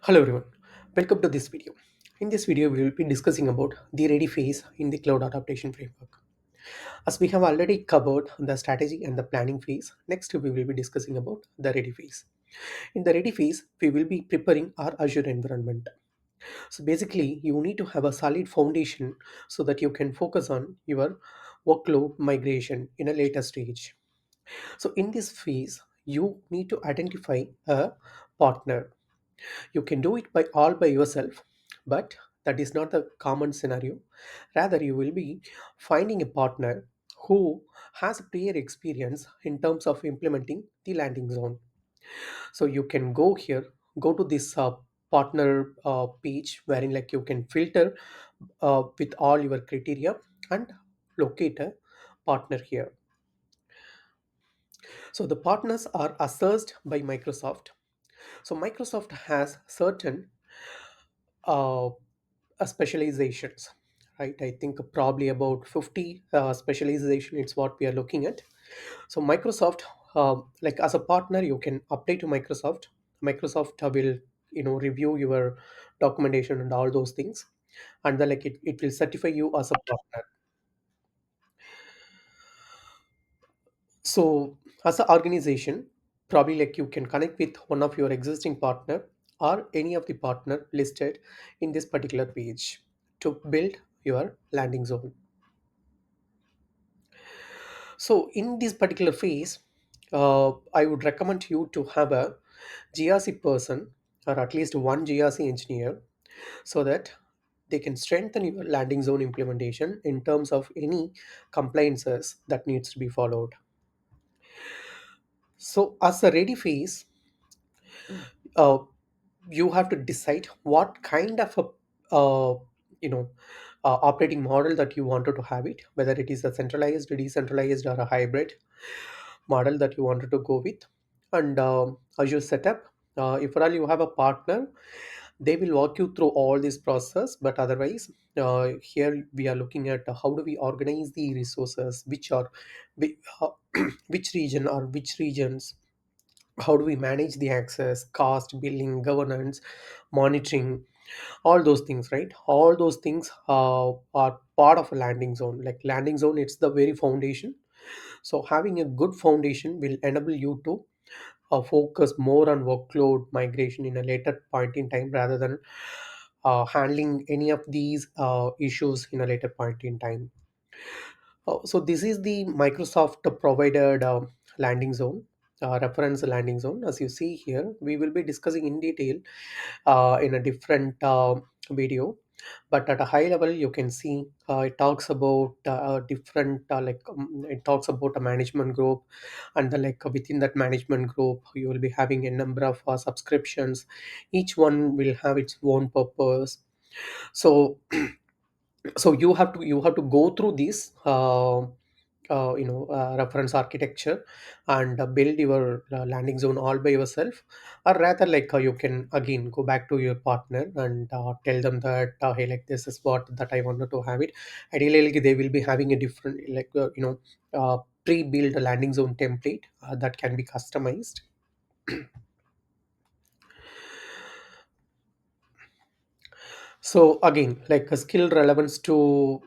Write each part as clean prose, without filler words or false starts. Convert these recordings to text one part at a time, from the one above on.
Hello everyone, welcome to this video. In this video, we will be discussing about the ready phase in the cloud adaptation framework. As we have already covered the strategy and the planning phase, next we will be discussing about the ready phase. In the ready phase, we will be preparing our Azure environment. So basically, you need to have a solid foundation so that you can focus on your workload migration in a later stage. So in this phase, you need to identify a partner. You can do it by all by yourself, but that is not the common scenario. Rather, you will be finding a partner who has a prior experience in terms of implementing the landing zone. So you can go here, go to this partner page wherein like you can filter with all your criteria and locate a partner here. So the partners are assessed by Microsoft. So Microsoft has certain uh, specializations, right? I think probably about 50 specialization it's what we are looking at. So Microsoft, like as a partner, you can apply to Microsoft. Microsoft will review your documentation and all those things, and then like it will certify you as a partner. So as an organization, probably like you can connect with one of your existing partner or any of the partner listed in this particular page to build your landing zone. So in this particular phase, I would recommend you to have a GRC person or at least one GRC engineer so that they can strengthen your landing zone implementation in terms of any compliances that needs to be followed. So as a ready phase, uh, you have to decide what kind of a you know operating model that you wanted to have it, whether it is a centralized, decentralized, or a hybrid model that you wanted to go with. And Azure Setup, if at all you have a partner, they will walk you through all this process. But otherwise, here we are looking at how do we organize the resources, which, uh, which region or which regions, how do we manage the access, cost, billing, governance, monitoring, all those things, right? All those things are part of a landing zone. Like landing zone, it's the very foundation. So having a good foundation will enable you to focus more on workload migration in a later point in time rather than handling any of these issues in a later point in time. So this is the Microsoft provided landing zone, reference landing zone. As you see here, we will be discussing in detail in a different video. But at a high level, you can see it talks about different it talks about a management group, and the, like within that management group, you will be having a number of subscriptions. Each one will have its own purpose. So you have to go through this reference architecture and build your landing zone all by yourself, or rather like you can again go back to your partner and tell them that hey, like this is what that I wanted to have it. Ideally like, they will be having a different pre-built landing zone template that can be customized. So again, like a skill relevance to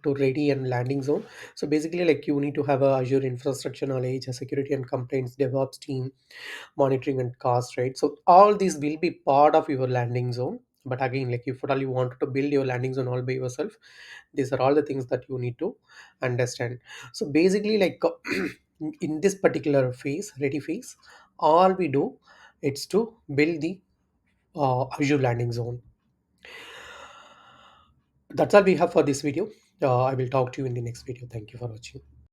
ready and landing zone. So basically, like you need to have a Azure infrastructure knowledge, a security and compliance DevOps team, monitoring and cost, right? So all these will be part of your landing zone. But again, like if at all you wanted to build your landing zone all by yourself, these are all the things that you need to understand. So basically, like in this particular phase, ready phase, all we do it's to build the Azure landing zone. That's all we have for this video. I will talk to you in the next video. Thank you for watching.